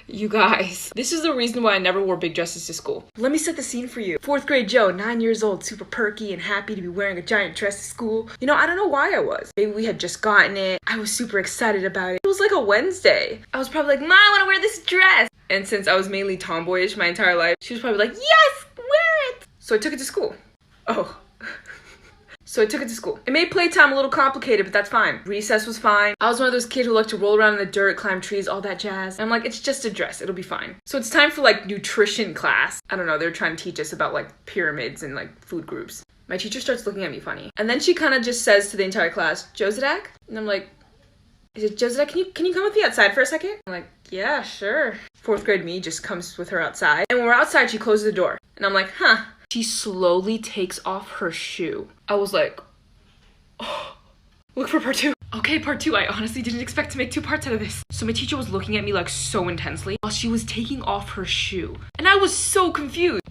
You guys, this is the reason why I never wore big dresses to school. Let me set the scene for you. 4th grade Joe, 9 years old, super perky and happy to be wearing a giant dress to school. You know, I don't know why I was. Maybe we had just gotten it. I was super excited about it. It was like a Wednesday. I was probably like, Mom, I want to wear this dress. And since I was mainly tomboyish my entire life, she was probably like, yes, wear it. So I took it to school. So I took it to school. It made playtime a little complicated, but that's fine. Recess was fine. I was one of those kids who liked to roll around in the dirt, climb trees, all that jazz. And I'm like, it's just a dress. It'll be fine. So it's time for like nutrition class. I don't know. They're trying to teach us about like pyramids and like food groups. My teacher starts looking at me funny. And then she kind of just says to the entire class, Josadak? And I'm like, is it Josadak? Can you come with me outside for a second? I'm like, yeah, sure. 4th grade me just comes with her outside. And when we're outside, she closes the door. And I'm like, huh. She slowly takes off her shoe. I was like, oh, look for part 2. Okay, part 2. I honestly didn't expect to make 2 parts out of this. So my teacher was looking at me like so intensely while she was taking off her shoe. And I was so confused.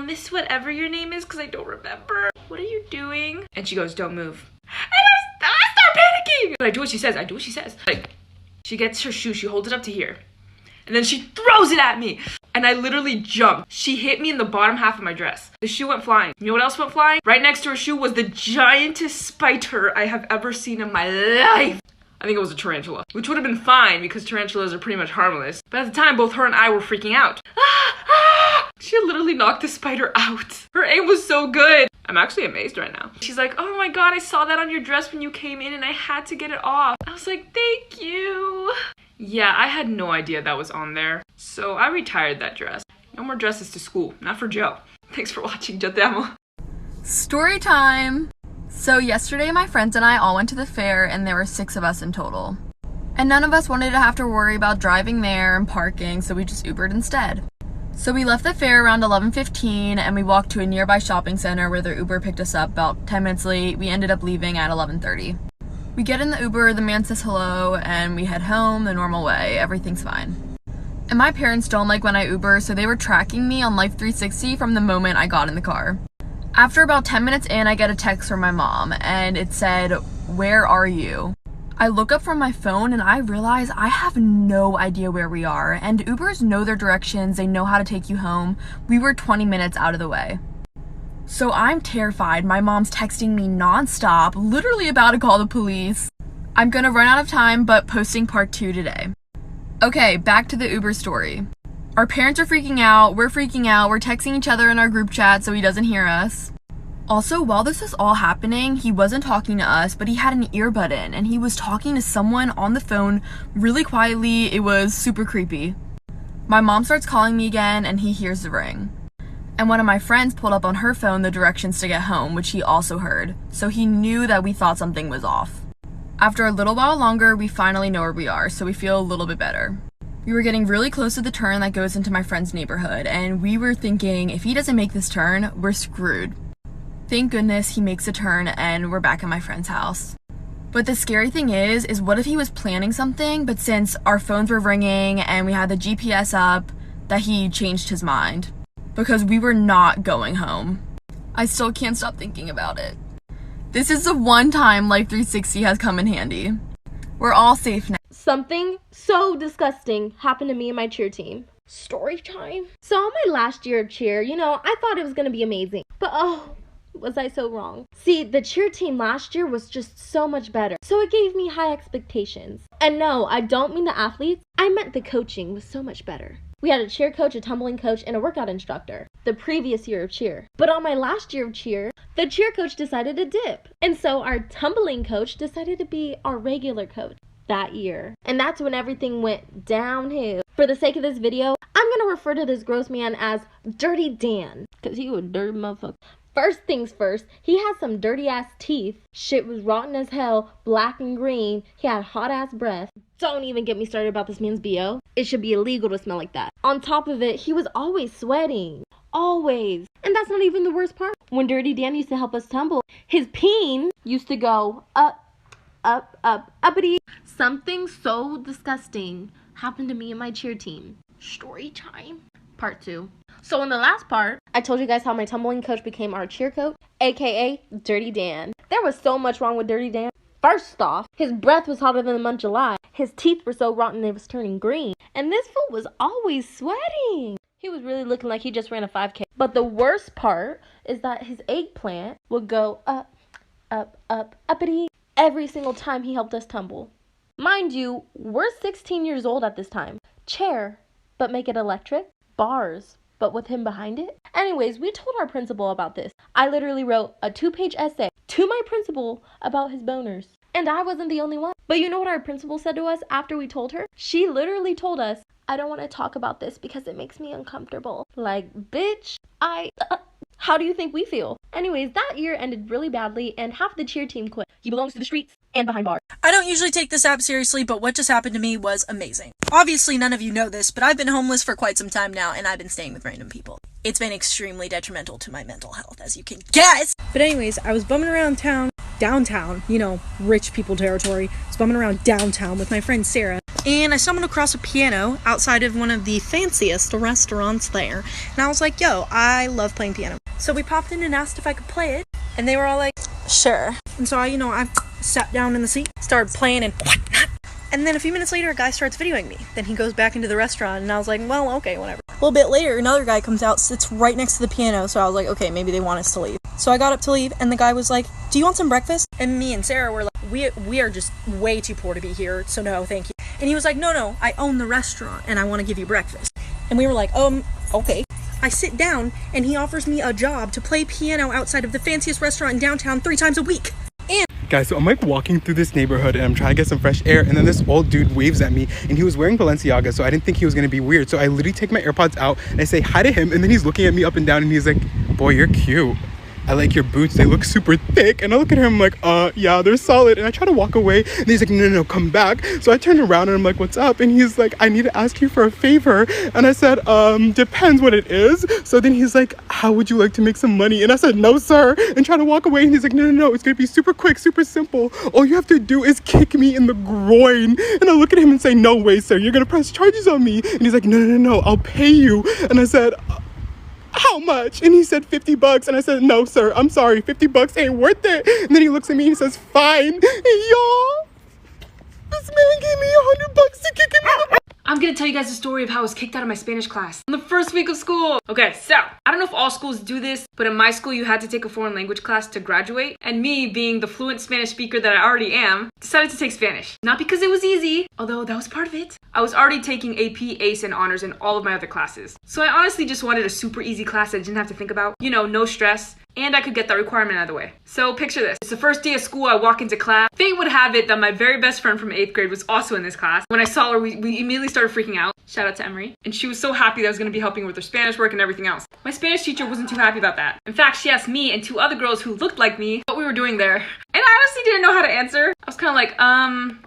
Miss whatever your name is, because I don't remember. What are you doing? And she goes, don't move. And I start panicking. But I do what she says. Like, she gets her shoe, she holds it up to here. And then she throws it at me. And I literally jumped. She hit me in the bottom half of my dress. The shoe went flying. You know what else went flying? Right next to her shoe was the giantest spider I have ever seen in my life. I think it was a tarantula, which would have been fine because tarantulas are pretty much harmless. But at the time, both her and I were freaking out. She literally knocked the spider out. Her aim was so good. I'm actually amazed right now. She's like, oh my God, I saw that on your dress when you came in and I had to get it off. I was like, thank you. Yeah, I had no idea that was on there. So I retired that dress. No more dresses to school, not for Joe. Thanks for watching, Yo te amo. Story time! So yesterday my friends and I all went to the fair and there were 6 of us in total. And none of us wanted to have to worry about driving there and parking, so we just Ubered instead. So we left the fair around 11:15 and we walked to a nearby shopping center where the Uber picked us up about 10 minutes late. We ended up leaving at 11:30. We get in the Uber, the man says hello, and we head home the normal way. Everything's fine. And my parents don't like when I Uber, so they were tracking me on Life 360 from the moment I got in the car. After about 10 minutes in, I get a text from my mom, and it said, "Where are you?" I look up from my phone and I realize I have no idea where we are, and Ubers know their directions, they know how to take you home. We were 20 minutes out of the way. So I'm terrified. My mom's texting me nonstop, literally about to call the police. I'm gonna run out of time, but posting part 2 today. Okay, back to the Uber story. Our parents are freaking out, we're texting each other in our group chat so he doesn't hear us. Also, while this is all happening, he wasn't talking to us, but he had an earbud in, and he was talking to someone on the phone really quietly. It was super creepy. My mom starts calling me again, and he hears the ring. And one of my friends pulled up on her phone the directions to get home, which he also heard, so he knew that we thought something was off. After a little while longer, we finally know where we are, so we feel a little bit better. We were getting really close to the turn that goes into my friend's neighborhood, and we were thinking, if he doesn't make this turn, we're screwed. Thank goodness he makes a turn and we're back at my friend's house. But the scary thing is what if he was planning something, but since our phones were ringing and we had the GPS up, that he changed his mind? Because we were not going home. I still can't stop thinking about it. This is the one time Life 360 has come in handy. We're all safe now. Something so disgusting happened to me and my cheer team. Story time? So on my last year of cheer, I thought it was going to be amazing. But was I so wrong? See, the cheer team last year was just so much better. So it gave me high expectations. And no, I don't mean the athletes. I meant the coaching was so much better. We had a cheer coach, a tumbling coach, and a workout instructor the previous year of cheer. But on my last year of cheer, the cheer coach decided to dip. And so our tumbling coach decided to be our regular coach that year. And that's when everything went downhill. For the sake of this video, I'm going to refer to this gross man as Dirty Dan. Because he was a dirty motherfucker. First things first, he had some dirty ass teeth. Shit was rotten as hell, black and green. He had hot ass breath. Don't even get me started about this man's BO. It should be illegal to smell like that. On top of it, he was always sweating. Always. And that's not even the worst part. When Dirty Dan used to help us tumble, his peen used to go up, up, up, uppity. Something so disgusting happened to me and my cheer team. Story time. Part 2. So in the last part, I told you guys how my tumbling coach became our cheer coach, aka Dirty Dan. There was so much wrong with Dirty Dan. First off, his breath was hotter than the month of July. His teeth were so rotten they was turning green. And this fool was always sweating. He was really looking like he just ran a 5K. But the worst part is that his eggplant would go up, up, up, uppity every single time he helped us tumble. Mind you, we're 16 years old at this time. Chair, but make it electric. Bars, but with him behind it. Anyways, we told our principal about this. I literally wrote a 2-page essay to my principal about his boners. And I wasn't the only one. But you know what our principal said to us after we told her? She literally told us, I don't want to talk about this because it makes me uncomfortable. Like, bitch, how do you think we feel? Anyways, that year ended really badly and half the cheer team quit. He belongs to the streets and behind bars. I don't usually take this app seriously, but what just happened to me was amazing. Obviously, none of you know this, but I've been homeless for quite some time now, and I've been staying with random people. It's been extremely detrimental to my mental health, as you can guess. But anyways, I was bumming around downtown, rich people territory. I was bumming around downtown with my friend Sarah, and I stumbled across a piano outside of one of the fanciest restaurants there. And I was like, yo, I love playing piano. So we popped in and asked if I could play it, and they were all like, sure. And so I sat down in the seat, started playing, and whatnot. And then a few minutes later, a guy starts videoing me. Then he goes back into the restaurant, and I was like, well, okay, whatever. A little bit later, another guy comes out, sits right next to the piano, so I was like, okay, maybe they want us to leave. So I got up to leave, and the guy was like, do you want some breakfast? And me and Sarah were like, we are just way too poor to be here, so no, thank you. And he was like, no, I own the restaurant, and I want to give you breakfast. And we were like, okay. I sit down, and he offers me a job to play piano outside of the fanciest restaurant in downtown 3 times a week. Guys, so I'm like walking through this neighborhood and I'm trying to get some fresh air, and then this old dude waves at me, and he was wearing Balenciaga, so I didn't think he was gonna be weird. So I literally take my AirPods out and I say hi to him, and then he's looking at me up and down and he's like, boy, you're cute. I like your boots, they look super thick. And I look at him like, yeah, they're solid. And I try to walk away, and he's like, no, come back. So I turn around and I'm like, what's up? And he's like, I need to ask you for a favor. And I said, depends what it is. So then he's like, how would you like to make some money? And I said, no, sir. And try to walk away, and he's like, no, it's gonna be super quick, super simple. All you have to do is kick me in the groin. And I look at him and say, no way, sir, you're gonna press charges on me. And he's like, no, I'll pay you. And I said, how much? And he said $50. And I said, no, sir, I'm sorry, $50 ain't worth it. And then he looks at me and he says, fine. And y'all, this man gave me $100 to kick him in the... I'm gonna tell you guys the story of how I was kicked out of my Spanish class on the first week of school. Okay, so I don't know if all schools do this, but in my school you had to take a foreign language class to graduate. And me, being the fluent Spanish speaker that I already am, decided to take Spanish. Not because it was easy, although that was part of it. I was already taking AP, ACE, and honors in all of my other classes. So I honestly just wanted a super easy class that I didn't have to think about. No stress. And I could get that requirement out of the way. So picture this. It's the first day of school, I walk into class. Fate would have it that my very best friend from 8th grade was also in this class. When I saw her, we immediately started freaking out. Shout out to Emery. And she was so happy that I was gonna be helping her with her Spanish work and everything else. My Spanish teacher wasn't too happy about that. In fact, she asked me and 2 other girls who looked like me what we were doing there. And I honestly didn't know how to answer. I was kind of like,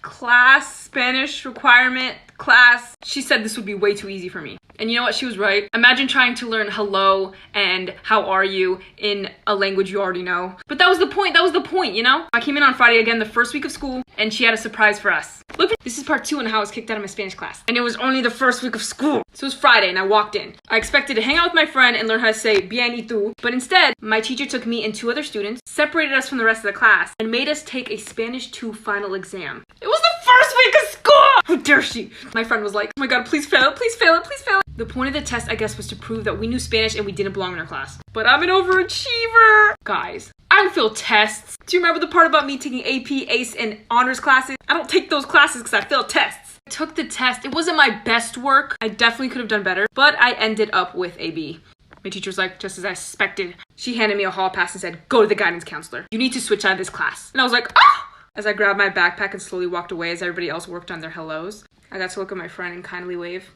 class, Spanish requirement, class. She said this would be way too easy for me. And you know what? She was right. Imagine trying to learn hello and how are you in a language you already know. But that was the point. I came in on Friday again, the first week of school, and she had a surprise for us. Look, this is part 2 on how I was kicked out of my Spanish class. And it was only the first week of school. So it was Friday and I walked in. I expected to hang out with my friend and learn how to say bien y tú. But instead, my teacher took me and 2 other students, separated us from the rest of the class, and made us take a Spanish 2 final exam. It was the first week of school! How dare she? My friend was like, oh my god, please fail it, please fail it, please fail it. The point of the test, I guess, was to prove that we knew Spanish and we didn't belong in our class. But I'm an overachiever. Guys, I don't fail tests. Do you remember the part about me taking AP, ACE, and honors classes? I don't take those classes because I fail tests. I took the test. It wasn't my best work. I definitely could have done better, but I ended up with a B. My teacher was like, just as I suspected. She handed me a hall pass and said, go to the guidance counselor. You need to switch out of this class. And I was like, ah! As I grabbed my backpack and slowly walked away as everybody else worked on their hellos, I got to look at my friend and kindly wave.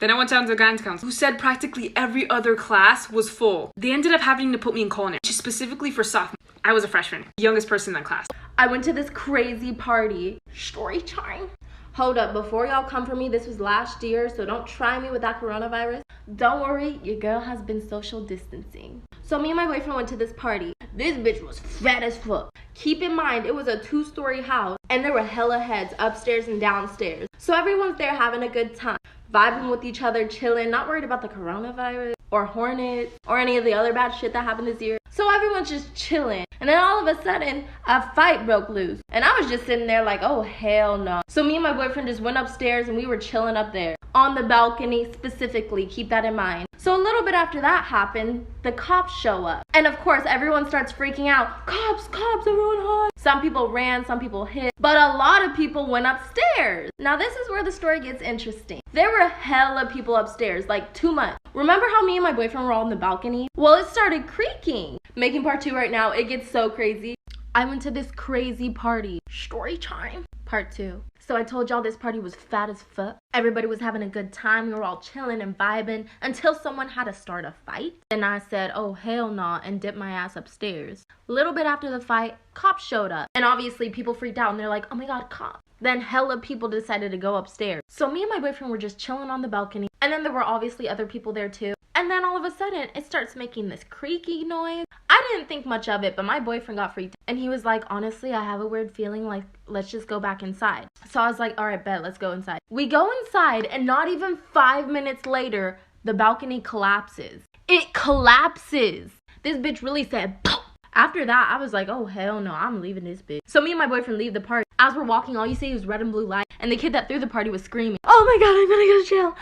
Then I went down to the guidance counselor, who said practically every other class was full. They ended up having to put me in culinary, which is specifically for sophomore. I was a freshman, youngest person in that class. I went to this crazy party. Storytime. Hold up, before y'all come for me, this was last year, so don't try me with that coronavirus. Don't worry, your girl has been social distancing. So me and my boyfriend went to this party. This bitch was fat as fuck. Keep in mind, it was a 2-story house, and there were hella heads upstairs and downstairs. So everyone's there having a good time, vibing with each other, chilling, not worried about the coronavirus or hornets or any of the other bad shit that happened this year. So everyone's just chilling. And then all of a sudden, a fight broke loose. And I was just sitting there like, oh, hell no. So me and my boyfriend just went upstairs and we were chilling up there. On the balcony specifically, keep that in mind. So a little bit after that happened, the cops show up. And of course, everyone starts freaking out. Cops, everyone hide. Some people ran, some people hid. But a lot of people went upstairs. Now this is where the story gets interesting. There were hella people upstairs, like too much. Remember how me and my boyfriend were all on the balcony? Well, it started creaking. Making part 2 right now, it gets so crazy. I went to this crazy party. Storytime. Part 2. So I told y'all this party was fat as fuck. Everybody was having a good time. We were all chilling and vibing until someone had to start a fight. And I said, oh, hell nah, and dipped my ass upstairs. A little bit after the fight, cops showed up. And obviously people freaked out and they're like, oh my God, cops. Then hella people decided to go upstairs. So me and my boyfriend were just chilling on the balcony. And then there were obviously other people there too. And then all of a sudden, it starts making this creaky noise. I didn't think much of it, but my boyfriend got freaked out. And he was like, honestly, I have a weird feeling like, let's just go back inside. So I was like, all right, bet, let's go inside. We go inside, and not even 5 minutes later, the balcony collapses. It collapses. This bitch really said, "Pow." After that, I was like, oh, hell no, I'm leaving this bitch. So me and my boyfriend leave the party. As we're walking, all you see is red and blue light. And the kid that threw the party was screaming, oh my God, I'm gonna go to jail.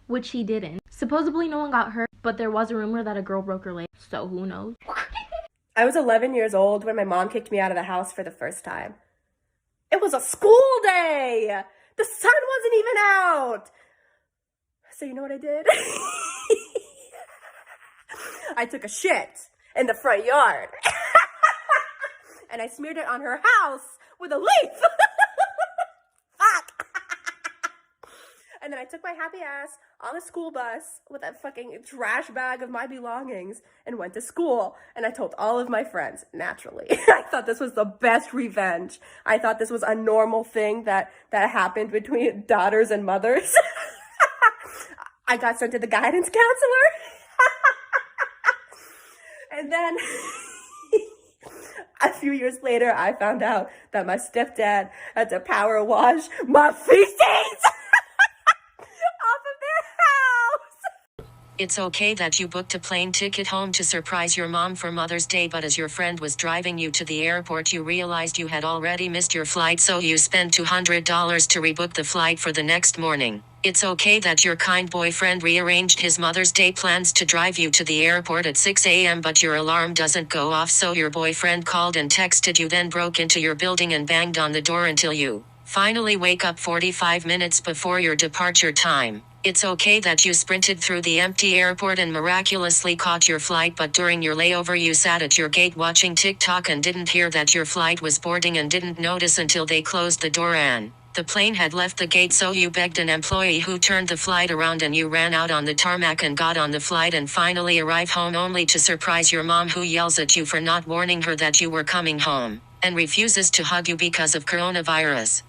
Which he didn't. Supposedly no one got hurt, but there was a rumor that a girl broke her leg, so who knows? I was 11 years old when my mom kicked me out of the house for the first time. It was a school day! The sun wasn't even out! So you know what I did? I took a shit in the front yard. And I smeared it on her house with a leaf! Fuck! And then I took my happy ass on a school bus with a fucking trash bag of my belongings and went to school. And I told all of my friends, naturally. I thought this was the best revenge. I thought this was a normal thing that happened between daughters and mothers. I got sent to the guidance counselor. And then a few years later, I found out that my stepdad had to power wash my feces. It's okay that you booked a plane ticket home to surprise your mom for Mother's Day, but as your friend was driving you to the airport, you realized you had already missed your flight, so you spent $200 to rebook the flight for the next morning. It's okay that your kind boyfriend rearranged his Mother's Day plans to drive you to the airport at 6 a.m., but your alarm doesn't go off, so your boyfriend called and texted you, then broke into your building and banged on the door until you finally wake up 45 minutes before your departure time. It's okay that you sprinted through the empty airport and miraculously caught your flight, but during your layover you sat at your gate watching TikTok and didn't hear that your flight was boarding and didn't notice until they closed the door and the plane had left the gate, so you begged an employee who turned the flight around and you ran out on the tarmac and got on the flight and finally arrive home, only to surprise your mom, who yells at you for not warning her that you were coming home and refuses to hug you because of coronavirus.